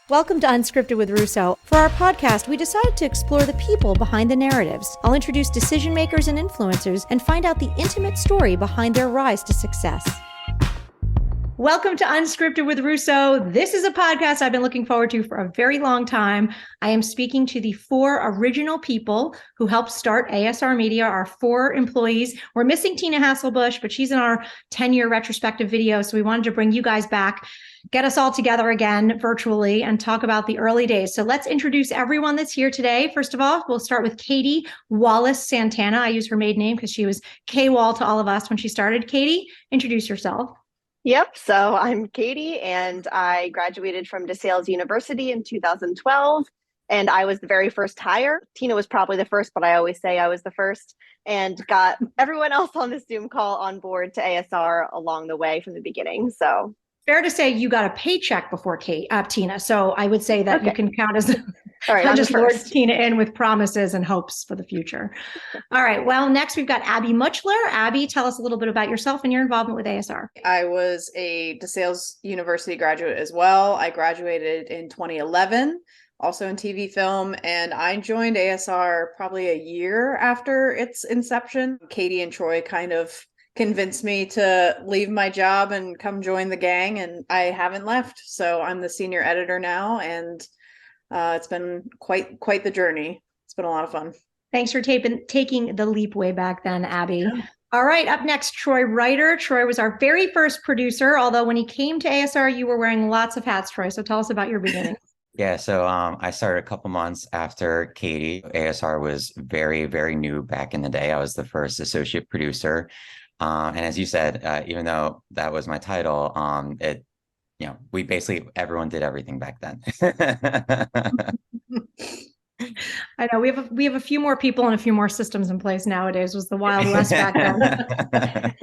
Welcome to Unscripted with Russo. For our podcast, we decided to explore the people behind the narratives. I'll introduce decision makers and influencers and find out the intimate story behind their rise to success. Welcome to Unscripted with Russo. This is a podcast I've been looking forward to for a very long time. I am speaking to the four original people who helped start ASR Media, our four employees. We're missing Tina Hasselbush, but she's in our 10-year retrospective video. So we wanted to bring you guys back, get us all together again virtually and talk about the early days. So let's introduce everyone that's here today. First of all, we'll start with Katie Wallace Santana. I use her maiden name because she was K-Wall to all of us when she started. Katie, introduce yourself. Yep. So I'm Katie, and I graduated from DeSales University in 2012, and I was the very first hire. Tina was probably the first, but I always say I was the first, and got everyone else on the Zoom call on board to ASR along the way from the beginning. So fair to say you got a paycheck before Tina. So I would say that You can count as all right, just lured Tina in with promises and hopes for the future. All right. Well, next we've got Abby Muchler. Abby, tell us a little bit about yourself and your involvement with ASR. I was a DeSales University graduate as well. I graduated in 2011, also in TV film, and I joined ASR probably a year after its inception. Katie and Troy kind of convinced me to leave my job and come join the gang, and I haven't left. So I'm the senior editor now, and it's been quite the journey. It's been a lot of fun. Thanks for taking the leap way back then, Abby. All right, up next, Troy Ryder. Troy was our very first producer, although when he came to ASR, you were wearing lots of hats, Troy. So tell us about your beginning. Yeah, so I started a couple months after Katie. ASR was very, very new back in the day. I was the first associate producer. And as you said, even though that was my title, we basically, everyone did everything back then. I know we have a few more people and a few more systems in place nowadays. Was the Wild West back then.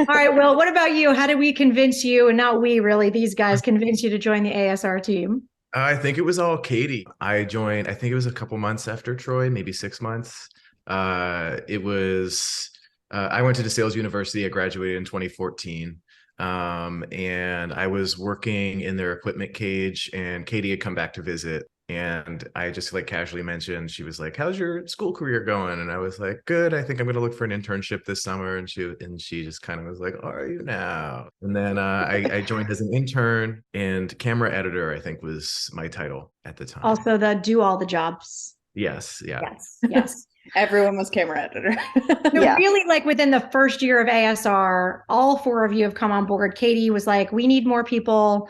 All right, Will, what about you? How did we convince you, and not we really, these guys convince you to join the ASR team? I think it was all Katie. I joined, I think it was a couple months after Troy, maybe 6 months. I went to DeSales University. I graduated in 2014. And I was working in their equipment cage, and Katie had come back to visit, and I just casually mentioned, she was like, "How's your school career going?" And I was like, "Good. I think I'm going to look for an internship this summer." And she just kind of was like, "Are you now?" And then I joined as an intern, and camera editor, I think, was my title at the time. Also the do all the jobs. Yes. Yeah. Yes. Everyone was camera editor. So really, within the first year of ASR, all four of you have come on board. Katie was like, "We need more people.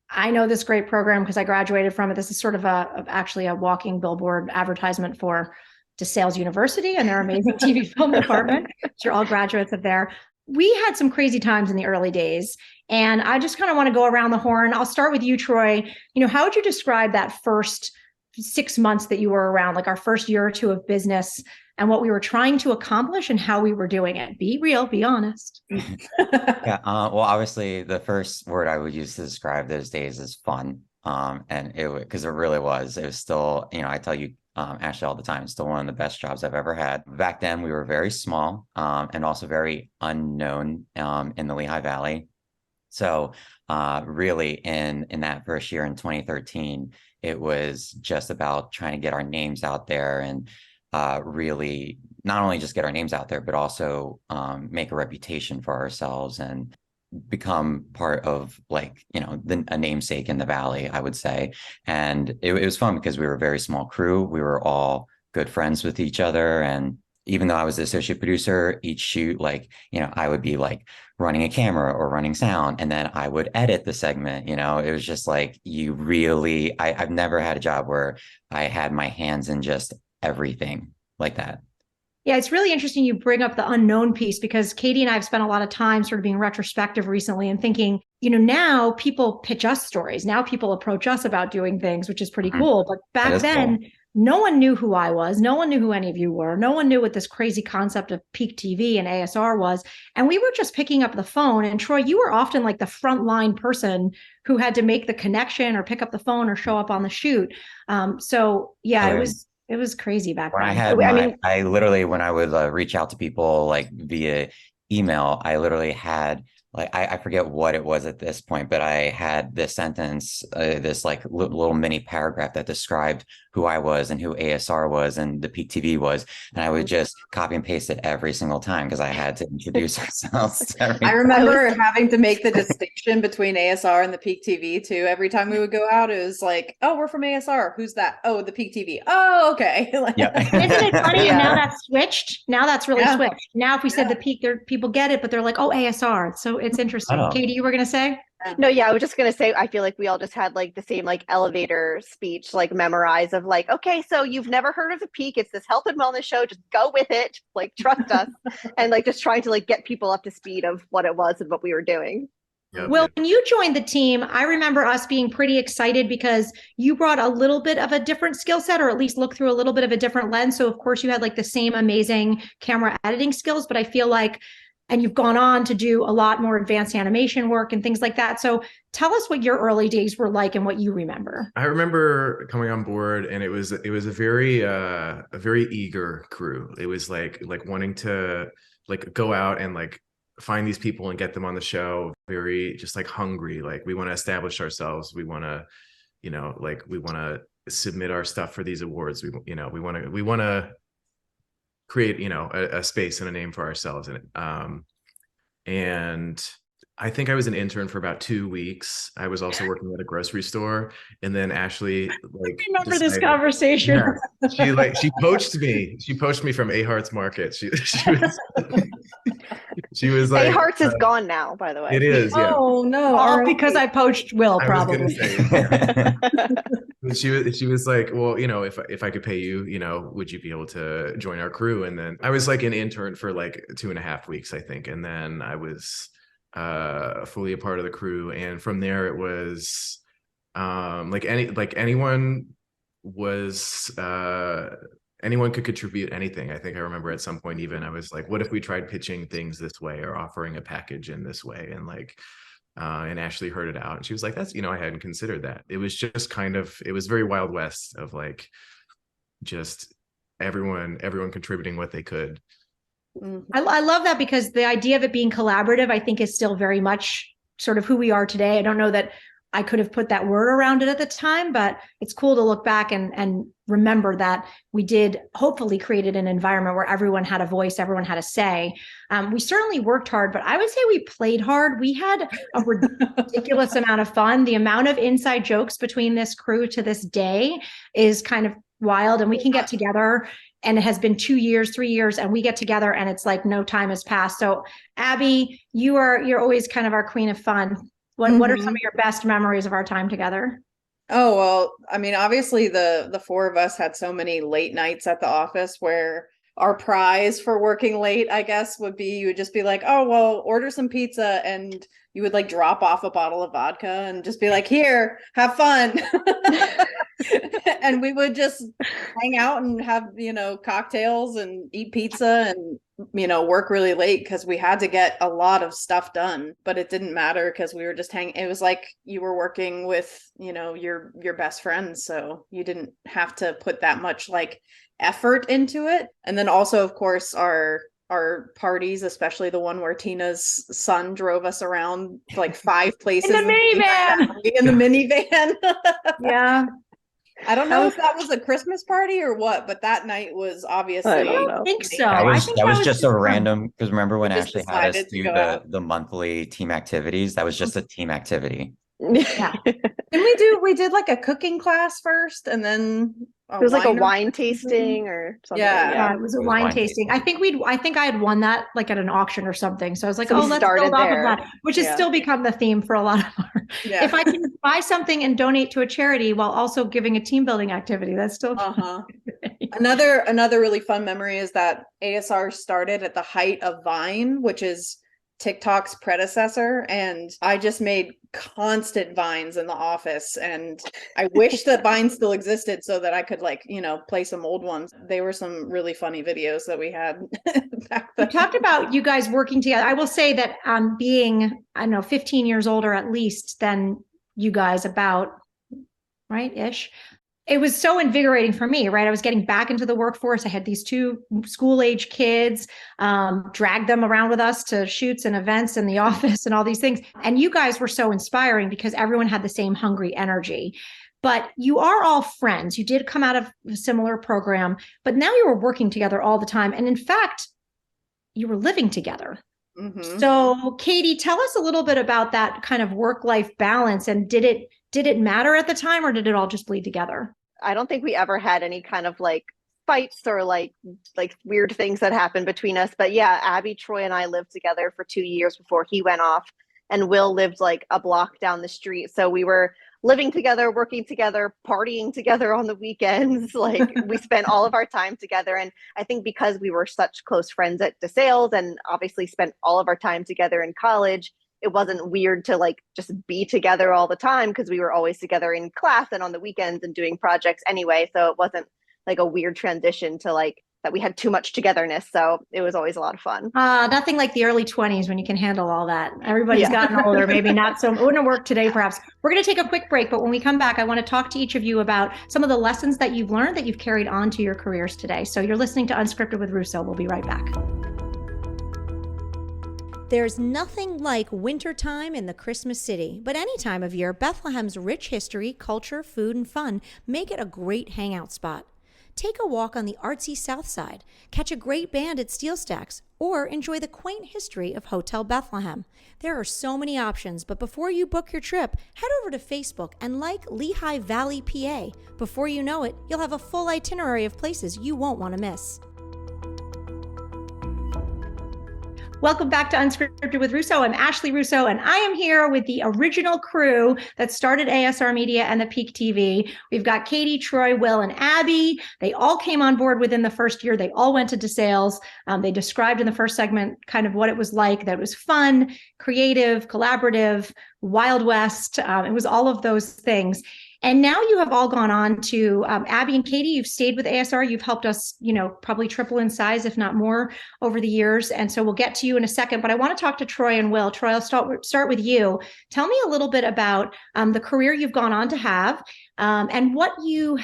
I know this great program because I graduated from it." This is sort of actually a walking billboard advertisement for DeSales University and their amazing TV film department. You're all graduates of there. We had some crazy times in the early days, and I just kind of want to go around the horn. I'll start with you, Troy. How would you describe that first 6 months that you were around, like our first year or two of business, and what we were trying to accomplish and how we were doing it? Be real, be honest. Yeah. Well, obviously the first word I would use to describe those days is fun. And because it really was, it was still, I tell you, Ashley, all the time, it's still one of the best jobs I've ever had. Back then we were very small, and also very unknown, in the Lehigh Valley. So, really in that first year in 2013, it was just about trying to get our names out there, and really not only just get our names out there, but also make a reputation for ourselves and become part of a namesake in the Valley, I would say. And it was fun because we were a very small crew. We were all good friends with each other. And even though I was the associate producer, each shoot, I would be running a camera or running sound, and then I would edit the segment. It was just I've never had a job where I had my hands in just everything like that. Yeah, it's really interesting you bring up the unknown piece, because Katie and I have spent a lot of time sort of being retrospective recently and thinking, now people pitch us stories. Now people approach us about doing things, which is pretty cool. But back then, cool. No one knew who I was. No one knew who any of you were. No one knew what this crazy concept of peak TV and ASR was. And we were just picking up the phone. And Troy, you were often like the frontline person who had to make the connection or pick up the phone or show up on the shoot. It was crazy back then. I literally, when I would reach out to people via email, I literally had like I forget what it was at this point, but I had this sentence, this like little mini paragraph that described who I was and who ASR was and the Peak TV was. And I would just copy and paste it every single time because I had to introduce ourselves to everyone. I remember having to make the distinction between ASR and the Peak TV too. Every time we would go out, it was like, oh, we're from ASR. Who's that? Oh, the Peak TV. Oh, okay. Yeah. Isn't it funny? Yeah. And now that's switched. Now that's really Yeah. switched. Now, if we said the Peak, people get it, but they're like, oh, ASR. So it's interesting. Oh. Katie, you were going to say? No, yeah, I was just gonna say, I feel like we all just had like the same like elevator speech, like memorized of like, okay, so you've never heard of the Peak, it's this health and wellness show, just go with it, like trust us, and like just trying to like get people up to speed of what it was and what we were doing. Yep, Will, yep. when you joined the team, I remember us being pretty excited because you brought a little bit of a different skill set, or at least look through a little bit of a different lens. So of course you had like the same amazing camera editing skills, but I feel like, and you've gone on to do a lot more advanced animation work and things like that. So tell us what your early days were like and what you remember. I remember coming on board, and it was a very eager crew. It was like wanting to like go out and like find these people and get them on the show. Very just like hungry. Like we want to establish ourselves. We want to, we want to submit our stuff for these awards. We want to create, a space and a name for ourselves in it. And I think I was an intern for about 2 weeks. I was also working at a grocery store, and then Ashley like I remember this conversation. Yeah, she poached me. She poached me from A Hearts Market. She was like, A Hearts is gone now, by the way. It is, yeah. Oh no. All because I poached Will, I was gonna probably. say, she was like, well, if I could pay you, would you be able to join our crew? And then I was like an intern for like 2.5 weeks, I think, and then I was fully a part of the crew. And from there, it was anyone could contribute anything. I think I remember at some point even I was like, what if we tried pitching things this way or offering a package in this way? And like, and Ashley heard it out and she was like, that's, I hadn't considered that. It was just it was very Wild West of like, just everyone contributing what they could. I love that because the idea of it being collaborative, I think, is still very much sort of who we are today. I don't know that I could have put that word around it at the time, but it's cool to look back and remember that we did hopefully created an environment where everyone had a voice, everyone had a say. We certainly worked hard, but I would say we played hard. We had a ridiculous amount of fun. The amount of inside jokes between this crew to this day is kind of wild, and we can get together. And it has been 2 years, 3 years, and we get together and it's like no time has passed. So Abby, you're always kind of our queen of fun. What are some of your best memories of our time together? Oh, well, I mean, obviously the four of us had so many late nights at the office where our prize for working late, I guess, would be, you would just be like, oh, well, order some pizza. And you would like drop off a bottle of vodka and just be like, here, have fun. And we would just hang out and have, cocktails and eat pizza and, work really late because we had to get a lot of stuff done, but it didn't matter because we were just hanging. It was like you were working with, your best friends. So you didn't have to put that much like effort into it. And then also, of course, our parties, especially the one where Tina's son drove us around like 5 places In the minivan. Yeah. I don't know if that was a Christmas party or what, but that night was obviously. I I don't don't know. think so. That I was think that was just a fun. random, because remember when We just Ashley had us decided to do go out. the monthly team activities? That was just a team activity. Yeah. And we did like a cooking class first, and then It was like a or wine something. tasting or something. Yeah. Yeah, it was a It was wine wine tasting. tasting. I think I had won that like at an auction or something. So I was like, So we oh, let's started build off of there. that, which has Yeah. still become the theme for a lot of our. Yeah. If I can buy something and donate to a charity while also giving a team building activity, that's still. Another really fun memory is that ASR started at the height of Vine, which is TikTok's predecessor, and I just made constant Vines in the office, and I wish that Vine still existed so that I could play some old ones. They were some really funny videos that we had back We then. talked about you guys working together. I will say that being, I don't know, 15 years older at least than you guys, about right ish. it was so invigorating for me, right? I was getting back into the workforce. I had these two school-age kids, dragged them around with us to shoots and events in the office and all these things. And you guys were so inspiring because everyone had the same hungry energy. But you are all friends. You did come out of a similar program, but now you were working together all the time. And in fact, you were living together. Mm-hmm. So, Katie, tell us a little bit about that kind of work-life balance. And did it matter at the time, or did it all just bleed together? I don't think we ever had any kind of like fights or like weird things that happened between us. But yeah, Abby, Troy, and I lived together for 2 years before he went off, and Will lived like a block down the street. So we were living together, working together, partying together on the weekends. Like we spent all of our time together. And I think because we were such close friends at DeSales and obviously spent all of our time together in college, it wasn't weird to like just be together all the time because we were always together in class and on the weekends and doing projects anyway. So it wasn't like a weird transition to like that we had too much togetherness. So it was always a lot of fun. Nothing like the early 20s when you can handle all that. Everybody's Yeah. gotten older, maybe not so, it wouldn't work today, perhaps. We're going to take a quick break, but when we come back, I want to talk to each of you about some of the lessons that you've learned that you've carried on to your careers today. So you're listening to Unscripted with Russo. We'll be right back. There's nothing like wintertime in the Christmas city, but any time of year, Bethlehem's rich history, culture, food, and fun make it a great hangout spot. Take a walk on the artsy South Side, catch a great band at Steel Stacks, or enjoy the quaint history of Hotel Bethlehem. There are so many options, but before you book your trip, head over to Facebook and like Lehigh Valley, PA. Before you know it, you'll have a full itinerary of places you won't want to miss. Welcome back to Unscripted with Russo. I'm Ashley Russo, and I am here with the original crew that started ASR Media and the Peak TV. We've got Katie, Troy, Will, and Abby. They all came on board within the first year. They all went to DeSales. They described in the first segment kind of what it was like, that it was fun, creative, collaborative, Wild West. It was all of those things. And now you have all gone on to, Abby and Katie, you've stayed with ASR. You've helped us, probably triple in size, if not more, over the years. And so we'll get to you in a second. But I want to talk to Troy and Will. Troy, I'll start with you. Tell me a little bit about the career you've gone on to have, and what you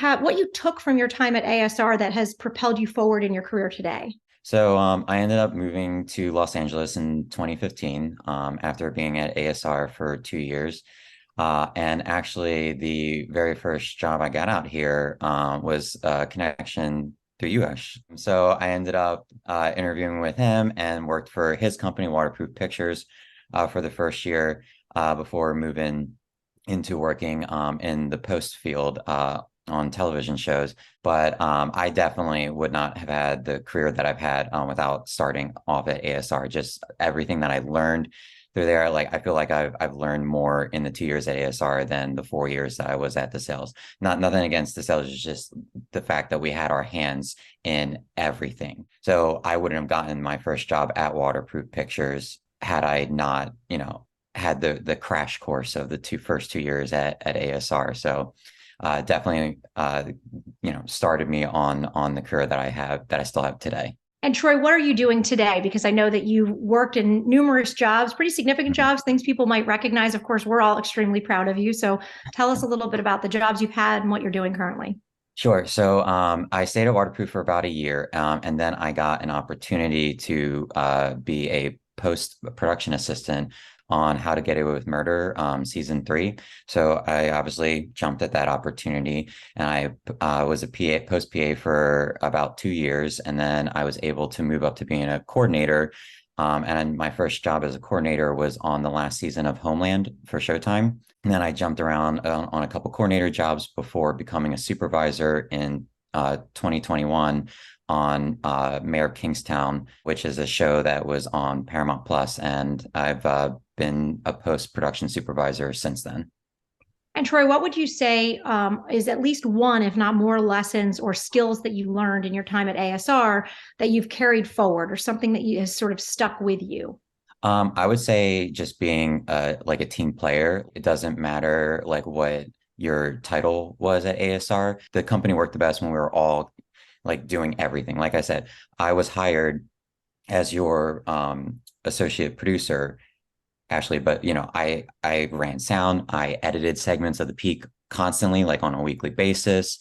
took from your time at ASR that has propelled you forward in your career today. So I ended up moving to Los Angeles in 2015 after being at ASR for 2 years. And actually, the very first job I got out here was a connection through you, Ash. So I ended up interviewing with him and worked for his company, Waterproof Pictures, for the first year before moving into working in the post field on television shows. But I definitely would not have had the career that I've had without starting off at ASR. Just everything that I learned through there, like I feel like I've learned more in the 2 years at ASR than the 4 years that I was at DeSales. Nothing against DeSales, it's just the fact that we had our hands in everything. So I wouldn't have gotten my first job at Waterproof Pictures had I not, had the crash course of the first 2 years at ASR. So definitely, started me on the career that I still have today. And Troy, what are you doing today? Because I know that you've worked in numerous jobs, pretty significant jobs, things people might recognize. Of course, we're all extremely proud of you. So tell us a little bit about the jobs you've had and what you're doing currently. Sure. So I stayed at Waterproof for about a year, and then I got an opportunity to be a post-production assistant on How to Get Away with Murder season 3. So I obviously jumped at that opportunity, and I was a post PA for about 2 years, and then I was able to move up to being a coordinator. And my first job as a coordinator was on the last season of Homeland for Showtime. And then I jumped around on a couple coordinator jobs before becoming a supervisor in 2021 on Mayor of Kingstown, which is a show that was on Paramount Plus, and I've been a post-production supervisor since then. And Troy, what would you say is at least one, if not more, lessons or skills that you learned in your time at ASR that you've carried forward, or something that has sort of stuck with you? I would say just being like a team player. It doesn't matter like what your title was at ASR. The company worked the best when we were all like doing everything. Like I said, I was hired as your associate producer, Ashley, but I ran sound, I edited segments of the Peak constantly, like on a weekly basis.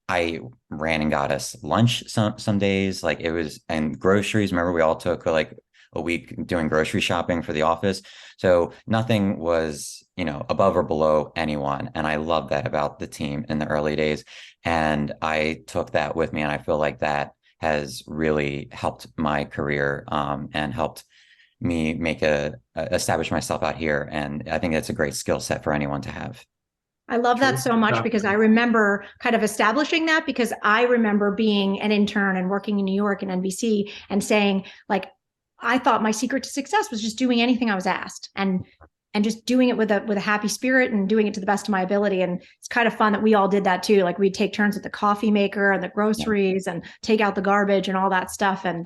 I ran and got us lunch some days, like it was, and groceries. Remember, we all took like a week doing grocery shopping for the office. So nothing was, above or below anyone. And I love that about the team in the early days. And I took that with me, and I feel like that has really helped my career, and helped me establish myself out here. And I think that's a great skill set for anyone to have. I love that so much because I remember kind of establishing that, because I remember being an intern and working in New York and NBC and saying, like, I thought my secret to success was just doing anything I was asked and just doing it with a happy spirit and doing it to the best of my ability. And it's kind of fun that we all did that too. Like, we'd take turns at the coffee maker and the groceries and take out the garbage and all that stuff. And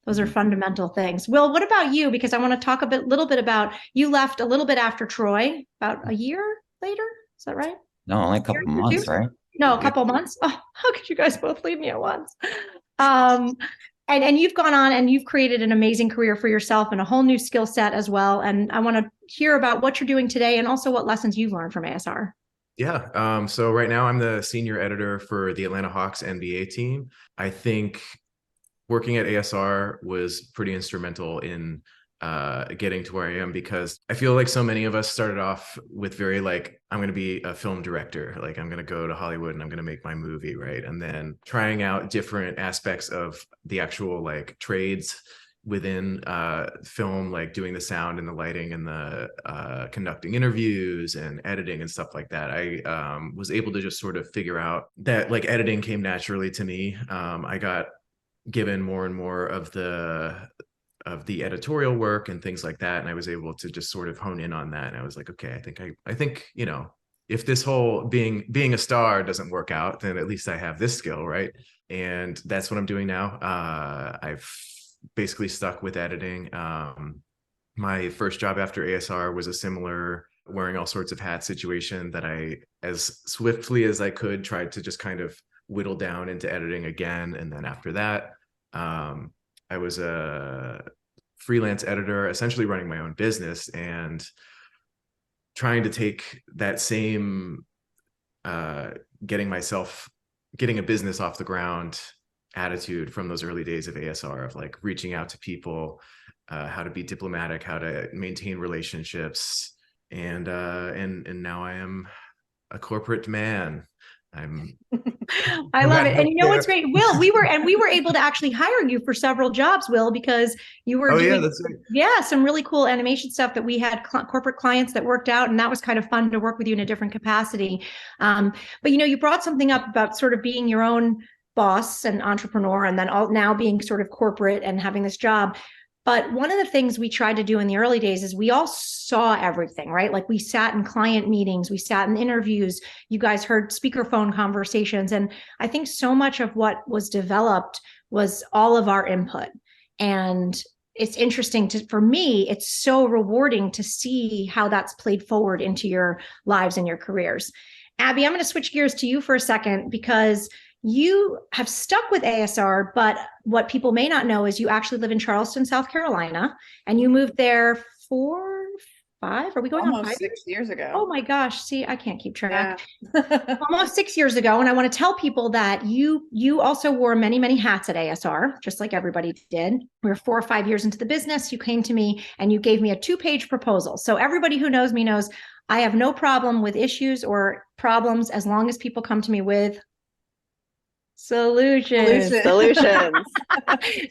those are fundamental things. Will, what about you? Because I want to talk little bit about, you left a little bit after Troy, about a year later. Is that right? No, only a couple months, right? No, a couple months. Oh, how could you guys both leave me at once? And you've gone on and you've created an amazing career for yourself and a whole new skill set as well. And I want to hear about what you're doing today and also what lessons you've learned from ASR. Yeah. So right now I'm the senior editor for the Atlanta Hawks NBA team. I think working at ASR was pretty instrumental in getting to where I am, because I feel like so many of us started off with very like, I'm going to be a film director. Like, I'm going to go to Hollywood and I'm going to make my movie. Right. And then trying out different aspects of the actual like trades within film, like doing the sound and the lighting and the conducting interviews and editing and stuff like that. I was able to just sort of figure out that like editing came naturally to me. I got given more and more of the editorial work and things like that, and I was able to just sort of hone in on that. And I was like, okay, I think if this whole being a star doesn't work out, then at least I have this skill, right? And that's what I'm doing now. I've basically stuck with editing. My first job after ASR was a similar wearing all sorts of hats situation that I, as swiftly as I could, tried to just kind of whittle down into editing again. And then after that, I was a freelance editor, essentially running my own business and trying to take that same getting a business off the ground attitude from those early days of ASR, of like reaching out to people, how to be diplomatic, how to maintain relationships. And now I am a corporate man. I love it. And you know what's great, Will, we were able to actually hire you for several jobs, Will, because you were doing that's right. some really cool animation stuff that we had corporate clients that worked out. And that was kind of fun to work with you in a different capacity. But you brought something up about sort of being your own boss and entrepreneur, and then now being sort of corporate and having this job. But one of the things we tried to do in the early days is we all saw everything, right? Like, we sat in client meetings, we sat in interviews, you guys heard speakerphone conversations. And I think so much of what was developed was all of our input. And it's interesting for me, it's so rewarding to see how that's played forward into your lives and your careers. Abby, I'm going to switch gears to you for a second, because you have stuck with ASR, but what people may not know is you actually live in Charleston, South Carolina, and you moved there 5? Are we going almost on 5 6 years ago? Oh my gosh. See, I can't keep track. Yeah. Almost 6 years ago. And I want to tell people that you also wore many, many hats at ASR, just like everybody did. We were 4 or 5 years into the business. You came to me and you gave me a 2-page proposal. So everybody who knows me knows I have no problem with issues or problems as long as people come to me with solutions.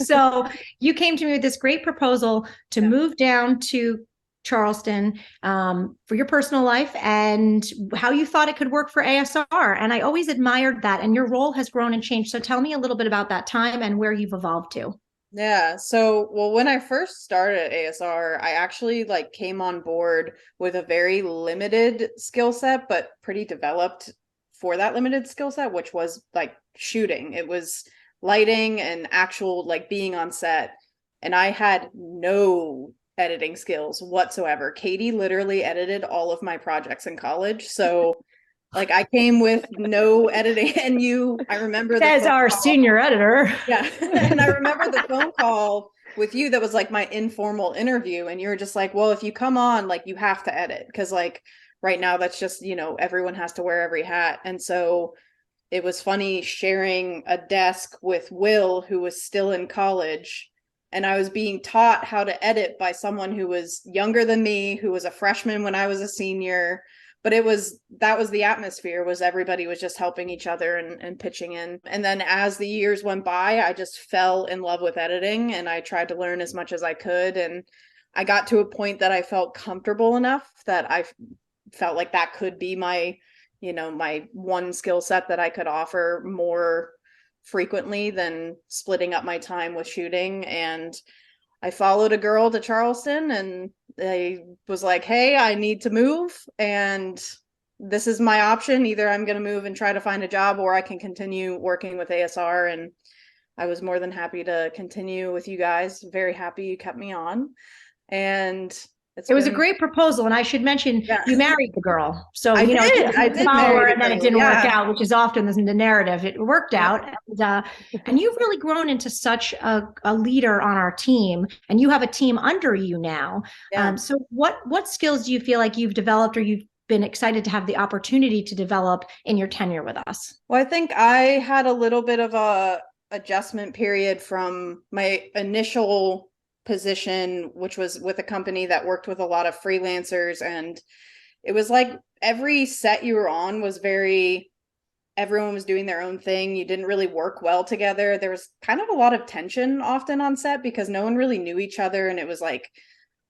So you came to me with this great proposal to move down to Charleston for your personal life and how you thought it could work for ASR. And I always admired that. And your role has grown and changed. So tell me a little bit about that time and where you've evolved to. Yeah. So, when I first started at ASR, I actually came on board with a very limited skill set, but pretty developed for that limited skill set, which was shooting. It was lighting and actual being on set. And I had no editing skills whatsoever. Katie literally edited all of my projects in college. So I came with no editing, and I remember as our senior editor. Yeah. And I remember the phone call with you, that was like my informal interview. And you're just like, well, if you come on, like you have to edit. Cause like right now that's just, everyone has to wear every hat. And so it was funny sharing a desk with Will, who was still in college. And I was being taught how to edit by someone who was younger than me, who was a freshman when I was a senior. But that was the atmosphere, was everybody was just helping each other and pitching in. And then as the years went by, I just fell in love with editing, and I tried to learn as much as I could. And I got to a point that I felt comfortable enough that I felt like that could be my one skill set that I could offer more frequently than splitting up my time with shooting. And I followed a girl to Charleston, and I was like, hey, I need to move, and this is my option. Either I'm going to move and try to find a job, or I can continue working with ASR. And I was more than happy to continue with you guys. Very happy you kept me on. And it was a great proposal, and I should mention you married the girl. So I did follow her, and then the it didn't girl, work out, which is often the narrative. It worked out, and you've really grown into such a leader on our team, and you have a team under you now. So what skills do you feel like you've developed, or you've been excited to have the opportunity to develop in your tenure with us? Well, I think I had a little bit of a adjustment period from my initial position, which was with a company that worked with a lot of freelancers. And it was like every set you were on was everyone was doing their own thing. You didn't really work well together. There was kind of a lot of tension often on set because no one really knew each other, and it was like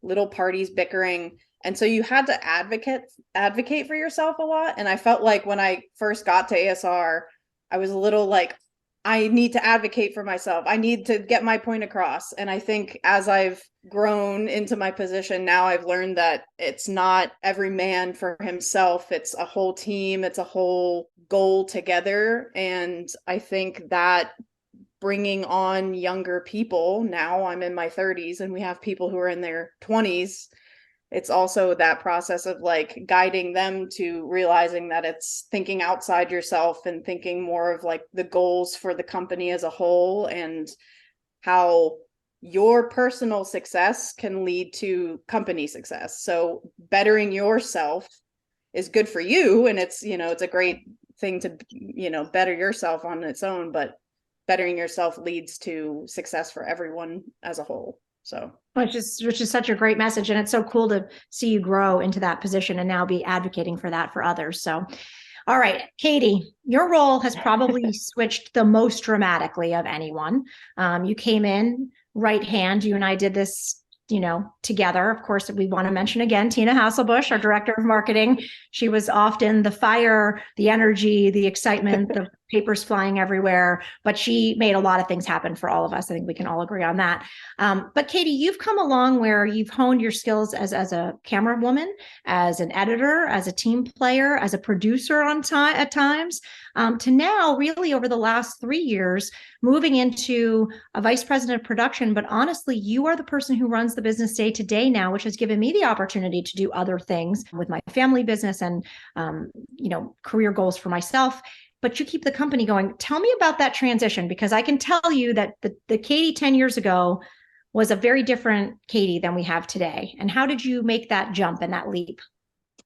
little parties bickering. And so you had to advocate for yourself a lot. And I felt like when I first got to ASR, I was a little like, I need to advocate for myself. I need to get my point across. And I think as I've grown into my position now, I've learned that it's not every man for himself. It's a whole team. It's a whole goal together. And I think that bringing on younger people, now I'm in my 30s and we have people who are in their 20s, it's also that process of like guiding them to realizing that it's thinking outside yourself and thinking more of like the goals for the company as a whole, and how your personal success can lead to company success. So bettering yourself is good for you, and it's a great thing to better yourself on its own, but bettering yourself leads to success for everyone as a whole. So which is such a great message, and it's so cool to see you grow into that position and now be advocating for that for others. So all right, Katie, your role has probably switched the most dramatically of anyone. You came in right hand. You and I did this together. Of course, we want to mention again Tina Hasselbush, our director of marketing. She was often the fire, the energy, the excitement, the papers flying everywhere, but she made a lot of things happen for all of us. I think we can all agree on that. But Katie, you've come along where you've honed your skills as a camera woman, as an editor, as a team player, as a producer at times, to now really over the last 3 years, moving into a vice president of production. But honestly, you are the person who runs the business day to day now, which has given me the opportunity to do other things with my family business and, career goals for myself. But you keep the company going. Tell me about that transition, because I can tell you that the Katie 10 years ago was a very different Katie than we have today. And how did you make that jump and that leap?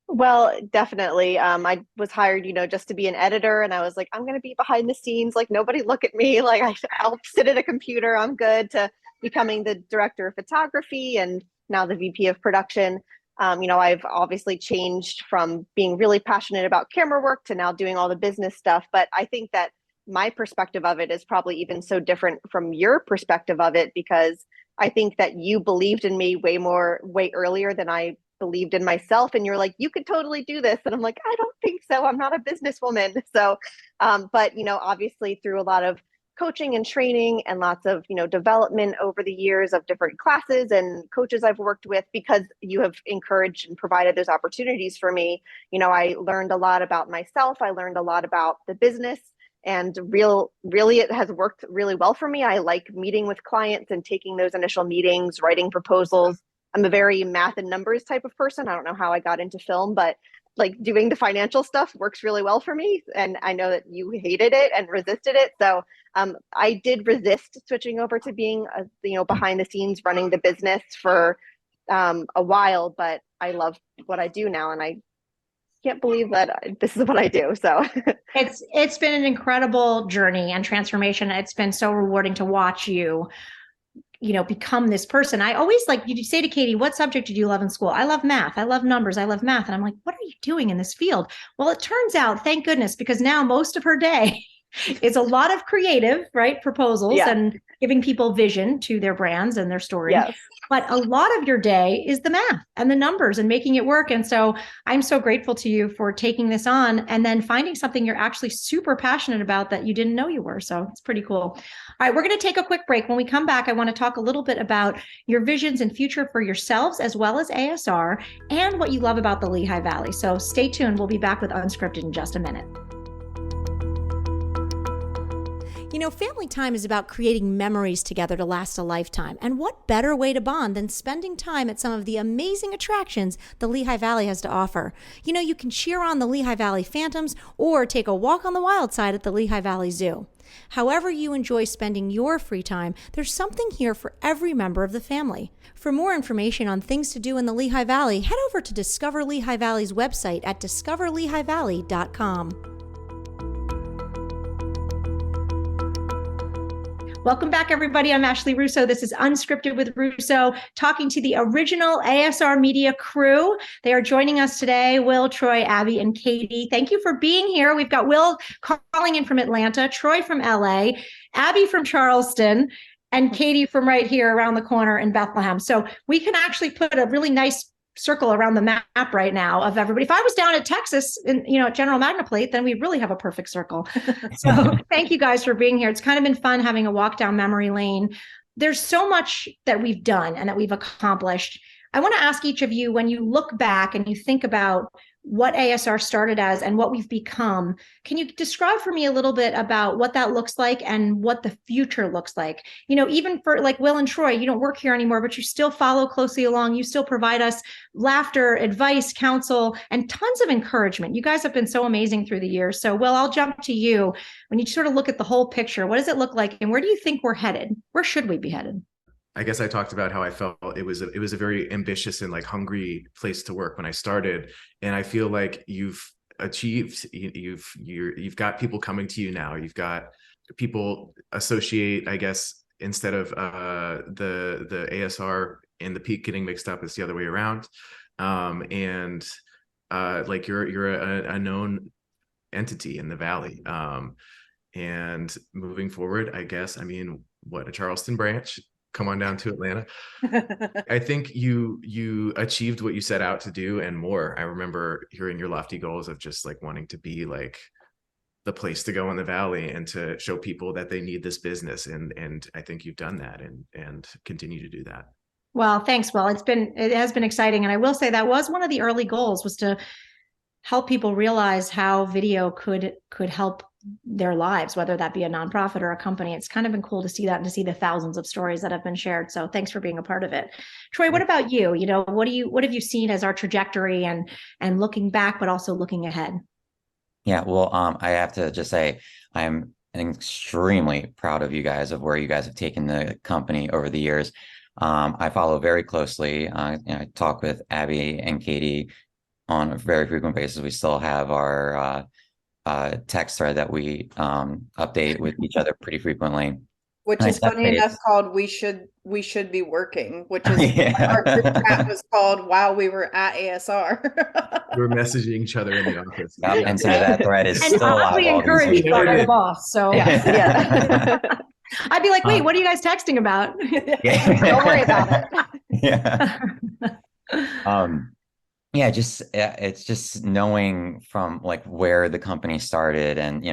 Well, definitely. I was hired, just to be an editor, and I was like, I'm going to be behind the scenes. Like, nobody look at me. Like, I'll sit at a computer. I'm good, to becoming the director of photography and now the VP of production. I've obviously changed from being really passionate about camera work to now doing all the business stuff. But I think that my perspective of it is probably even so different from your perspective of it, because I think that you believed in me way earlier than I believed in myself. And you're like, you could totally do this. And I'm like, I don't think so. I'm not a businesswoman. So, but, obviously through a lot of coaching and training and lots of, development over the years of different classes and coaches I've worked with, because you have encouraged and provided those opportunities for me, I learned a lot about myself. I learned a lot about the business, and really it has worked really well for me. I like meeting with clients and taking those initial meetings, writing proposals. I'm a very math and numbers type of person. I don't know how I got into film, but like doing the financial stuff works really well for me. And I know that you hated it and resisted it. So I did resist switching over to being, behind the scenes running the business for a while, but I love what I do now. And I can't believe that this is what I do. So It's been an incredible journey and transformation. It's been so rewarding to watch you become this person. I always you say to Katie, what subject did you love in school? I love math. I love numbers. I love math. And I'm like, what are you doing in this field? Well, it turns out, thank goodness, because now most of her day is a lot of creative, right? Proposals and giving people vision to their brands and their story. Yes. But a lot of your day is the math and the numbers and making it work. And so I'm so grateful to you for taking this on and then finding something you're actually super passionate about that you didn't know you were. So it's pretty cool. All right, we're going to take a quick break. When we come back, I want to talk a little bit about your visions and future for yourselves as well as ASR and what you love about the Lehigh Valley. So stay tuned. We'll be back with Unscripted in just a minute. Family time is about creating memories together to last a lifetime. And what better way to bond than spending time at some of the amazing attractions the Lehigh Valley has to offer? You can cheer on the Lehigh Valley Phantoms or take a walk on the wild side at the Lehigh Valley Zoo. However you enjoy spending your free time, there's something here for every member of the family. For more information on things to do in the Lehigh Valley, head over to Discover Lehigh Valley's website at discoverlehighvalley.com. Welcome back, everybody. I'm Ashley Russo. This is Unscripted with Russo, talking to the original ASR Media crew. They are joining us today, Will, Troy, Abby, and Katie. Thank you for being here. We've got Will calling in from Atlanta, Troy from LA, Abby from Charleston, and Katie from right here around the corner in Bethlehem. So we can actually put a really nice circle around the map right now of everybody. If I was down at Texas at General Magna Plate, then we really have a perfect circle. So thank you guys for being here. It's kind of been fun having a walk down memory lane. There's so much that we've done and that we've accomplished. I want to ask each of you, when you look back and you think about what ASR started as and what we've become, can you describe for me a little bit about what that looks like and what the future looks like? Even for like Will and Troy, you don't work here anymore, but you still follow closely along. You still provide us laughter, advice, counsel, and tons of encouragement. You guys have been so amazing through the years. So Will, I'll jump to you. When you sort of look at the whole picture, what does it look like? And where do you think we're headed? Where should we be headed? I guess I talked about how I felt it was a very ambitious and like hungry place to work when I started, and I feel like you've achieved. You've got people coming to you now. You've got people associate. I guess instead of the ASR and the peak getting mixed up, it's the other way around. Like you're a known entity in the Valley. And moving forward, I guess, a Charleston branch. Come on down to Atlanta. I think you achieved what you set out to do and more. I remember hearing your lofty goals of just like wanting to be like the place to go in the Valley and to show people that they need this business. And I think you've done that and continue to do that. Well, thanks, Will. It has been exciting. And I will say that was one of the early goals, was to help people realize how video could help their lives, whether that be a nonprofit or a company. It's kind of been cool to see that and to see the thousands of stories that have been shared. So thanks for being a part of it. Troy, what about you? What have you seen as our trajectory and looking back, but also looking ahead? Yeah, well, I have to just say I'm extremely proud of you guys, of where you guys have taken the company over the years. I follow very closely. I talk with Abby and Katie on a very frequent basis. We still have our text thread that we update with each other pretty frequly. Which is funny enough called We Should Be Working, which is our group chat was called while we were at ASR. We're messaging each other in the office. Yep, and so that thread is still alive. And encouraged by our boss. So yeah. I'd be like, wait, what are you guys texting about? Don't worry about it. Yeah. It's just knowing from like where the company started. And,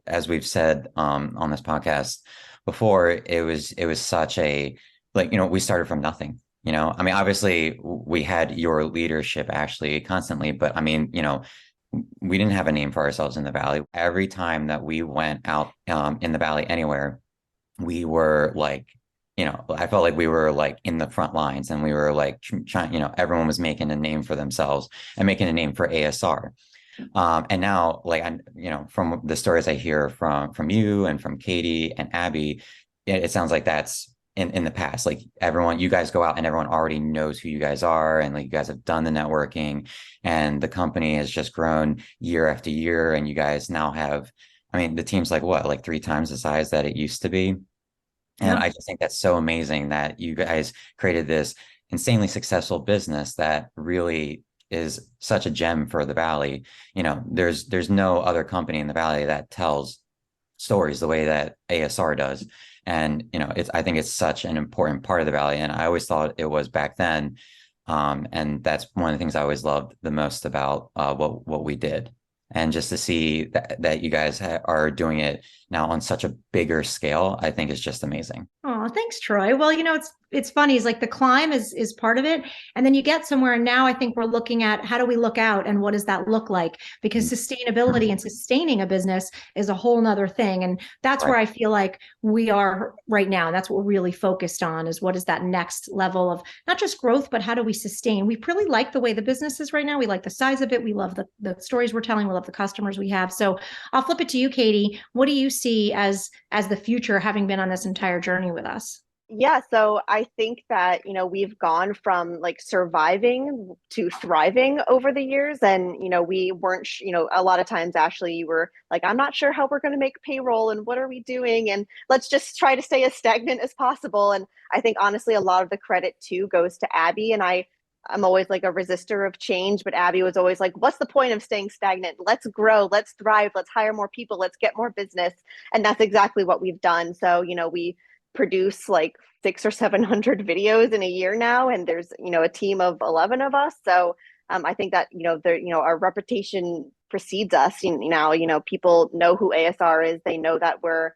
as we've said on this podcast before, it was such a, we started from nothing, obviously we had your leadership actually constantly, but we didn't have a name for ourselves in the Valley. Every time that we went out in the Valley anywhere, we were like I felt like we were like in the front lines, and we were like trying, everyone was making a name for themselves and making a name for ASR. And now, like, from the stories I hear from you and from Katie and Abby, it sounds like that's in the past. Like, you guys go out and everyone already knows who you guys are, and like you guys have done the networking, and the company has just grown year after year, and you guys now have, I mean, the team's like what, like 3 times the size that it used to be. And I just think that's so amazing that you guys created this insanely successful business that really is such a gem for the Valley. There's no other company in the Valley that tells stories the way that ASR does. And, I think it's such an important part of the Valley. And I always thought it was back then. And that's one of the things I always loved the most about what we did. And just to see that you guys are doing it now on such a bigger scale, I think is just amazing. Oh, thanks, Troy. Well, it's funny. It's like the climb is part of it. And then you get somewhere. And now I think we're looking at how do we look out and what does that look like? Because sustainability and sustaining a business is a whole nother thing. And that's where I feel like we are right now. And that's what we're really focused on, is what is that next level of not just growth, but how do we sustain? We really like the way the business is right now. We like the size of it. We love the stories we're telling. We love the customers we have. So I'll flip it to you, Katie. What do you see as the future, having been on this entire journey with us? Yeah, so I think that, we've gone from like surviving to thriving over the years. And, we weren't, a lot of times, Ashley, you were like, I'm not sure how we're going to make payroll and what are we doing? And let's just try to stay as stagnant as possible. And I think honestly, a lot of the credit too goes to Abby. And I'm always like a resistor of change, but Abby was always like, what's the point of staying stagnant? Let's grow, let's thrive, let's hire more people, let's get more business. And that's exactly what we've done. So, we produce like 600 or 700 videos in a year now, and there's a team of 11 of us. So I think that our reputation precedes us. Now people know who ASR is. They know that we're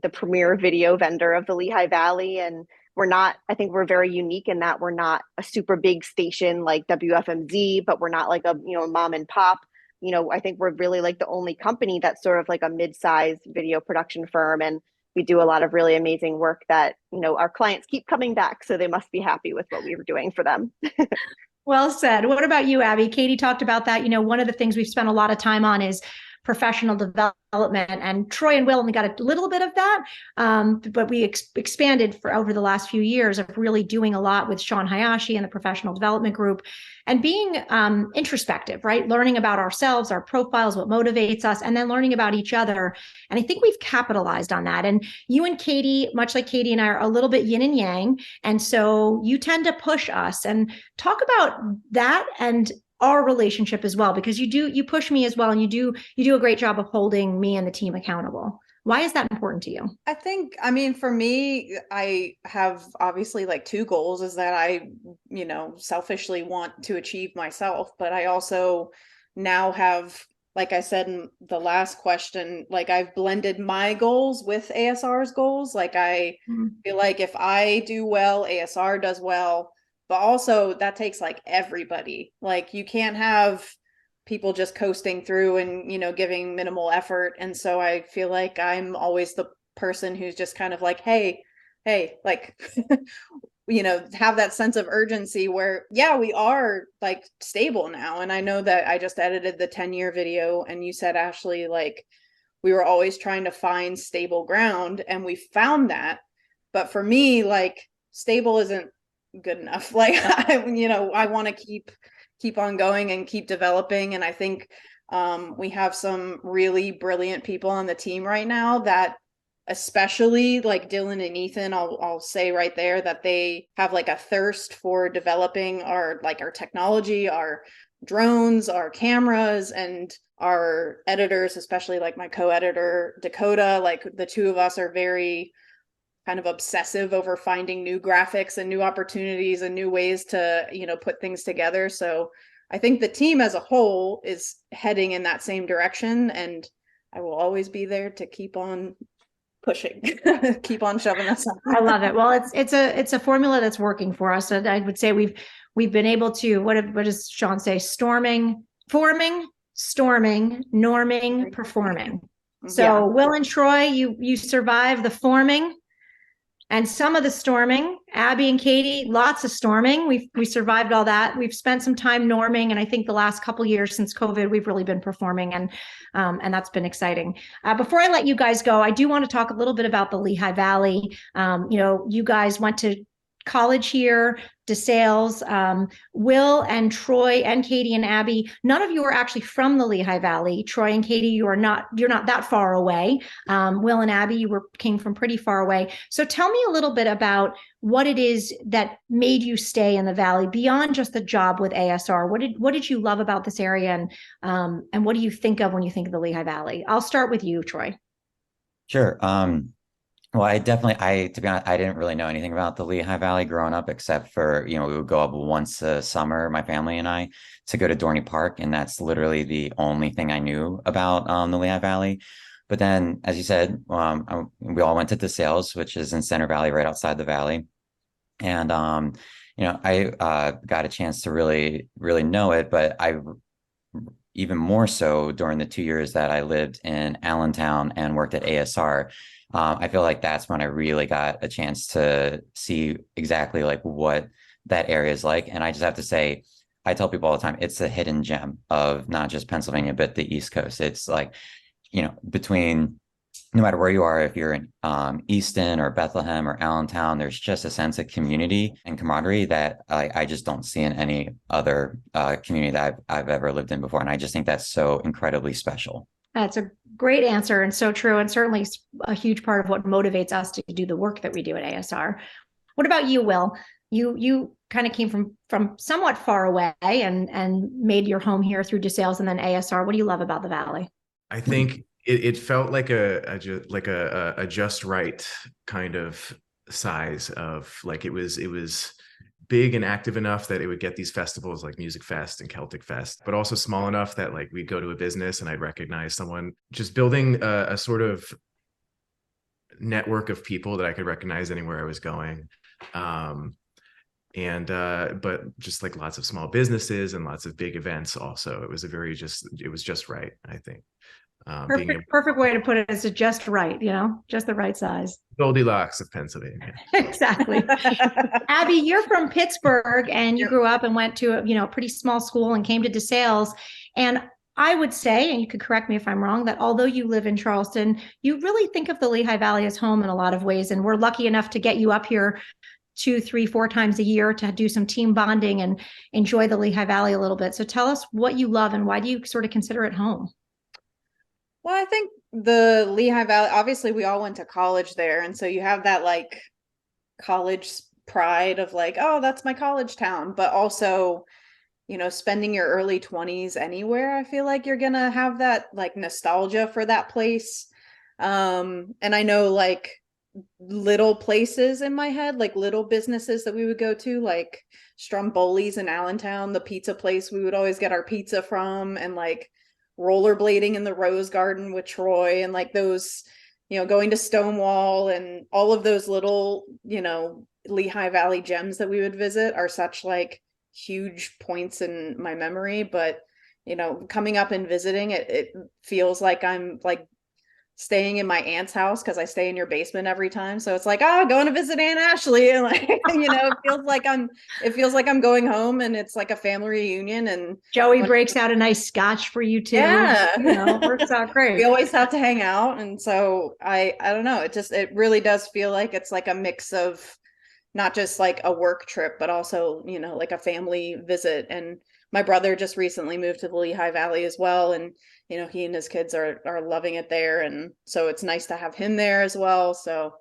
the premier video vendor of the Lehigh Valley, and I think we're very unique in that we're not a super big station like WFMZ, but we're not like a mom and pop. I think we're really like the only company that's sort of like a mid-sized video production firm, and we do a lot of really amazing work that, our clients keep coming back. So they must be happy with what we were doing for them. Well said. What about you, Abby? Katie talked about that. One of the things we've spent a lot of time on is professional development, and Troy and Will only got a little bit of that, but we expanded for over the last few years of really doing a lot with Sean Hayashi and the professional development group, and being introspective, right? Learning about ourselves, our profiles, what motivates us, and then learning about each other. And I think we've capitalized on that. And you and Katie, much like Katie and I, are a little bit yin and yang, and so you tend to push us. And talk about that and our relationship as well, because you push me as well, and you do a great job of holding me and the team accountable. Why is that important to you? I think, for me, I have obviously like 2 goals, is that I, selfishly want to achieve myself, but I also now have, like I said in the last question, like I've blended my goals with ASR's goals. Like I feel like if I do well, ASR does well. But also that takes like everybody. Like you can't have people just coasting through and, giving minimal effort. And so I feel like I'm always the person who's just kind of like, hey, like, have that sense of urgency where, yeah, we are like stable now. And I know that I just edited the 10-year video, and you said, Ashley, like we were always trying to find stable ground, and we found that. But for me, like stable isn't good enough. Like I want to keep on going and keep developing. And I think we have some really brilliant people on the team right now that, especially like Dylan and Ethan, I'll say right there that they have like a thirst for developing our technology, our drones, our cameras, and our editors, especially like my co-editor Dakota. Like the 2 of us are very kind of obsessive over finding new graphics and new opportunities and new ways to, put things together. So I think the team as a whole is heading in that same direction, and I will always be there to keep on pushing, keep on shoving us up. I love it. Well, it's a formula that's working for us. And I would say we've been able to, what does Sean say? Forming, storming, norming, performing. So Will and Troy, you survive the forming. and some of the storming. Abby and Katie, lots of storming. We survived all that. We've spent some time norming, and I think the last couple years since COVID, we've really been performing, and that's been exciting. Before I let you guys go, I do want to talk a little bit about the Lehigh Valley. You guys went to college here, DeSales. Will and Troy and Katie and Abby, none of you are actually from the Lehigh Valley. Troy and Katie, you're not that far away. Will and Abby, came from pretty far away. So tell me a little bit about what it is that made you stay in the Valley beyond just the job with ASR. What did you love about this area, and what do you think of when you think of the Lehigh Valley? I'll start with you, Troy. Sure. Well, to be honest, I didn't really know anything about the Lehigh Valley growing up, except for, we would go up once a summer, my family and I, to go to Dorney Park. And that's literally the only thing I knew about the Lehigh Valley. But then, as you said, we all went to DeSales, which is in Center Valley, right outside the Valley. And, I got a chance to really, really know it, but even more so during the 2 years that I lived in Allentown and worked at ASR. I feel like that's when I really got a chance to see exactly like what that area is like. And I just have to say, I tell people all the time, it's a hidden gem of not just Pennsylvania, but the East Coast. It's like, between no matter where you are, if you're in Easton or Bethlehem or Allentown, there's just a sense of community and camaraderie that I just don't see in any other community that I've ever lived in before. And I just think that's so incredibly special. That's a great answer, and so true, and certainly a huge part of what motivates us to do the work that we do at ASR. What about you, Will? You kind of came from somewhat far away and made your home here through DeSales and then ASR. What do you love about the Valley? I think it felt like a just right kind of size of, like, it was big and active enough that it would get these festivals like Music Fest and Celtic Fest, but also small enough that like we'd go to a business and I'd recognize someone. Just building a sort of network of people that I could recognize anywhere I was going. But just like lots of small businesses and lots of big events also. It was just right, I think. Perfect way to put it is just right, just the right size. Goldilocks of Pennsylvania. Exactly. Abby, you're from Pittsburgh and you grew up and went to a pretty small school and came to DeSales. And I would say, and you could correct me if I'm wrong, that although you live in Charleston, you really think of the Lehigh Valley as home in a lot of ways. And we're lucky enough to get you up here 2, 3, 4 times a year to do some team bonding and enjoy the Lehigh Valley a little bit. So tell us what you love and why do you sort of consider it home? Well, I think the Lehigh Valley, obviously we all went to college there. And so you have that like college pride of like, oh, that's my college town. But also, spending your early 20s anywhere, I feel like you're going to have that like nostalgia for that place. And I know like little places in my head, like little businesses that we would go to, like Stromboli's in Allentown, the pizza place we would always get our pizza from, and like rollerblading in the Rose Garden with Troy, and like those, going to Stonewall, and all of those little, Lehigh Valley gems that we would visit are such like huge points in my memory. But, coming up and visiting it feels like I'm like staying in my aunt's house, because I stay in your basement every time. So it's like, oh, going to visit Aunt Ashley, and like, it feels like I'm going home, and it's like a family reunion. And Joey breaks out a nice scotch for you too. Yeah, works out great. We always have to hang out, and so I don't know. It really does feel like it's like a mix of not just like a work trip, but also like a family visit. And my brother just recently moved to the Lehigh Valley as well, and he and his kids are loving it there. And so it's nice to have him there as well. So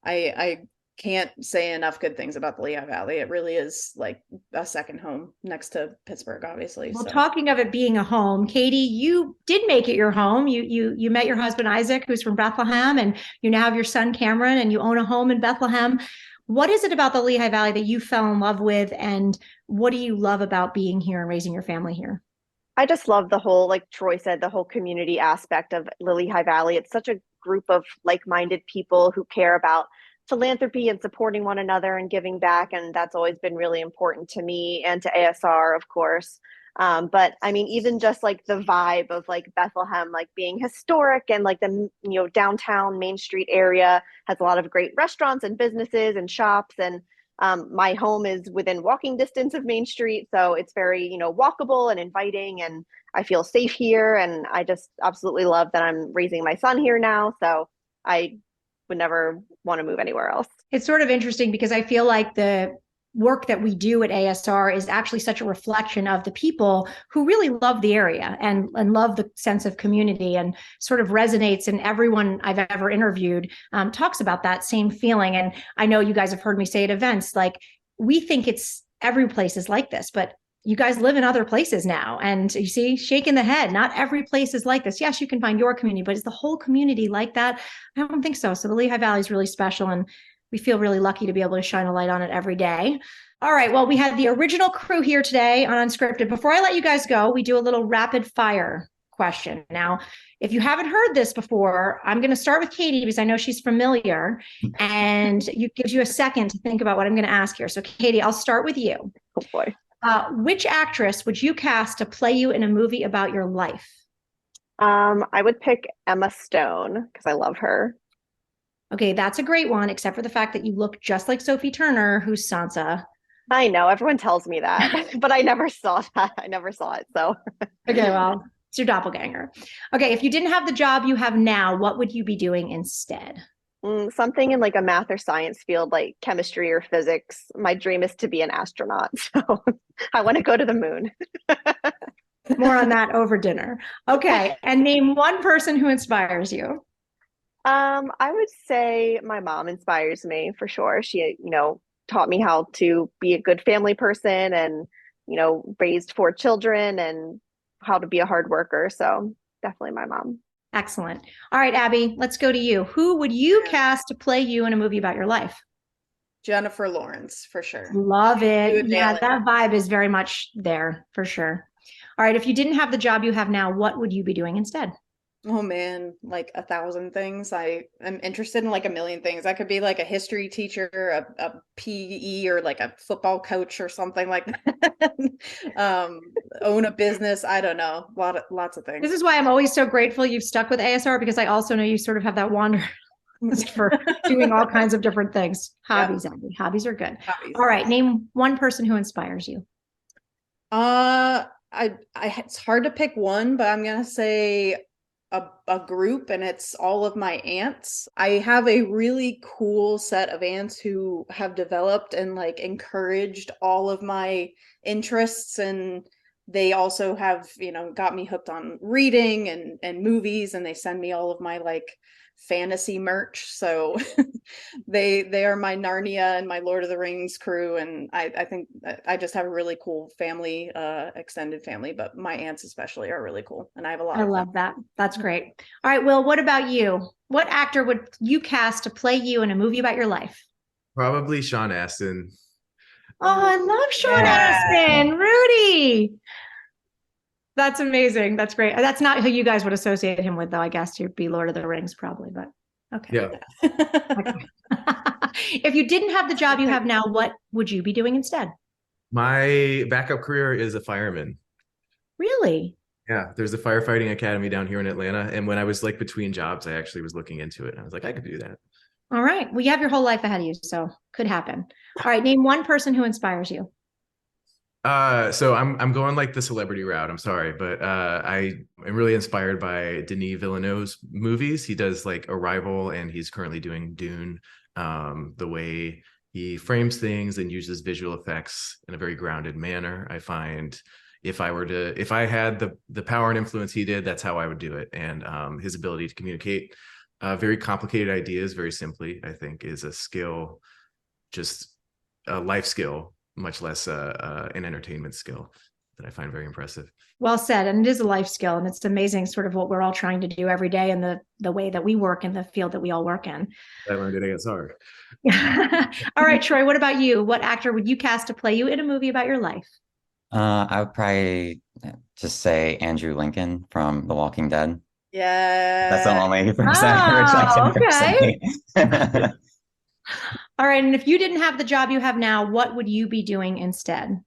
I can't say enough good things about the Lehigh Valley. It really is like a second home next to Pittsburgh, obviously. Well, talking of it being a home, Katie, you did make it your home. You met your husband, Isaac, who's from Bethlehem, and you now have your son, Cameron, and you own a home in Bethlehem. What is it about the Lehigh Valley that you fell in love with, and what do you love about being here and raising your family here? I just love the whole, like Troy said, the whole community aspect of the Lehigh Valley. It's such a group of like-minded people who care about philanthropy and supporting one another and giving back. And that's always been really important to me and to ASR, of course. But I mean, even just like the vibe of like Bethlehem, like being historic and like the, downtown Main Street area has a lot of great restaurants and businesses and shops. And my home is within walking distance of Main Street. So it's very, walkable and inviting, and I feel safe here. And I just absolutely love that I'm raising my son here now. So I would never want to move anywhere else. It's sort of interesting because I feel like the work that we do at ASR is actually such a reflection of the people who really love the area and love the sense of community, and sort of resonates. And everyone I've ever interviewed talks about that same feeling. And I know you guys have heard me say at events, like, we think it's every place is like this, but you guys live in other places now. And you see, shaking the head, not every place is like this. Yes, you can find your community, but is the whole community like that? I don't think so. So the Lehigh Valley is really special, and we feel really lucky to be able to shine a light on it every day. All right. Well, we had the original crew here today on Unscripted. Before I let you guys go, we do a little rapid fire question. Now, if you haven't heard this before, I'm going to start with Katie because I know she's familiar, and it gives you a second to think about what I'm going to ask here. So Katie, I'll start with you. Oh boy. Which actress would you cast to play you in a movie about your life? I would pick Emma Stone because I love her. Okay, that's a great one, except for the fact that you look just like Sophie Turner, who's Sansa. I know, everyone tells me that, but I never saw that. I never saw it. So, okay, well, it's your doppelganger. Okay, if you didn't have the job you have now, what would you be doing instead? Something in like a math or science field, like chemistry or physics. My dream is to be an astronaut. So I want to go to the moon. More on that over dinner. Okay, and name one person who inspires you. I would say my mom inspires me for sure. She, taught me how to be a good family person and, raised 4 children and how to be a hard worker. So definitely my mom. Excellent. All right, Abby, let's go to you. Who would you cast to play you in a movie about your life? Jennifer Lawrence, for sure. Love it. Yeah, that vibe is very much there for sure. All right, if you didn't have the job you have now, what would you be doing instead? Oh man, like 1,000 things. I am interested in like a million things. I could be like a history teacher, a PE, or like a football coach or something like that. Own a business. I don't know. Lots of things. This is why I'm always so grateful you've stuck with ASR, because I also know you sort of have that wanderlust for doing all kinds of different things. Hobbies, yeah. Abby. Hobbies are good. Hobbies. All right, name one person who inspires you. It's hard to pick one, but I'm gonna say a group, and it's all of my aunts. I have a really cool set of aunts who have developed and like encouraged all of my interests, and they also have, got me hooked on reading and movies, and they send me all of my like fantasy merch. So they are my Narnia and my Lord of the Rings crew, and I think I just have a really cool family, extended family, but my aunts especially are really cool, and I have a lot. I love that. That's great. All right, Will, what about you? What actor would you cast to play you in a movie about your life? Probably Sean Astin. Oh, I love Sean Astin. Rudy. That's amazing. That's great. That's not who you guys would associate him with, though. I guess you'd be Lord of the Rings probably, but okay. Yeah. Okay. If you didn't have the job you have now, what would you be doing instead? My backup career is a fireman. Really? Yeah, there's a firefighting academy down here in Atlanta. And when I was like between jobs, I actually was looking into it. And I was like, I could do that. All right. Well, you have your whole life ahead of you, so could happen. All right. Name one person who inspires you. So I'm going like the celebrity route. I'm sorry, but I am really inspired by Denis Villeneuve's movies. He does like Arrival, and he's currently doing Dune. The way he frames things and uses visual effects in a very grounded manner. I find if I had the power and influence he did, that's how I would do it. And his ability to communicate very complicated ideas very simply, I think, is a skill, just a life skill, much less an entertainment skill, that I find very impressive. Well said. And it is a life skill. And it's amazing sort of what we're all trying to do every day, and the way that we work in the field that we all work in. I learned at ASR. All right, Troy, what about you? What actor would you cast to play you in a movie about your life? I would probably just say Andrew Lincoln from The Walking Dead. Yeah. That's the only person. Okay. All right. And if you didn't have the job you have now, what would you be doing instead?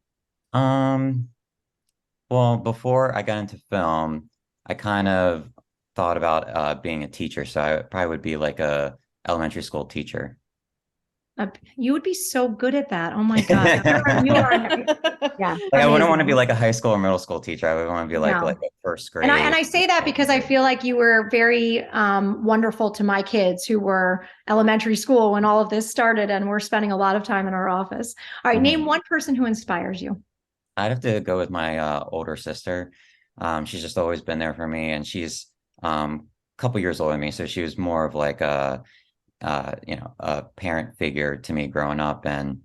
Well, before I got into film, I kind of thought about being a teacher. So I probably would be like a elementary school teacher. You would be so good at that. Oh my God. Yeah. Like I wouldn't want to amazing. be like a high school or middle school teacher. I would want to be like No. a first grade. And I say that because I feel like you were very wonderful to my kids who were elementary school when all of this started, and we're spending a lot of time in our office. All right, name one person who inspires you. I'd have to go with my older sister. She's just always been there for me, and she's a couple years older than me, so she was more of like a parent figure to me growing up, and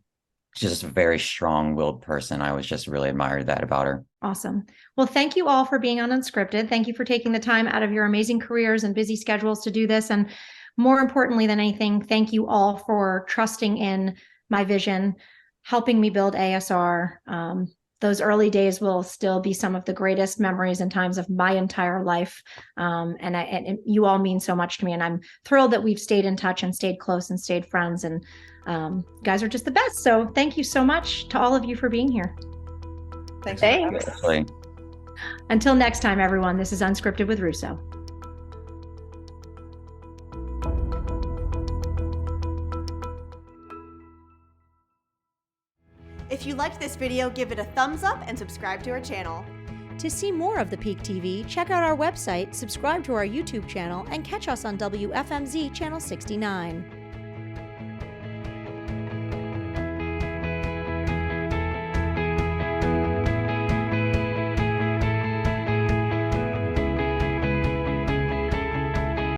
she's just a very strong-willed person. I was just really admired that about her. Awesome. Well, thank you all for being on Unscripted. Thank you for taking the time out of your amazing careers and busy schedules to do this. And more importantly than anything, thank you all for trusting in my vision, helping me build ASR. Those early days will still be some of the greatest memories and times of my entire life. And you all mean so much to me. And I'm thrilled that we've stayed in touch and stayed close and stayed friends. And you guys are just the best. So thank you so much to all of you for being here. Thanks. Actually. Until next time, everyone, this is Unscripted with Russo. If you liked this video, give it a thumbs up and subscribe to our channel. To see more of the Peak TV, check out our website, subscribe to our YouTube channel, and catch us on WFMZ Channel 69.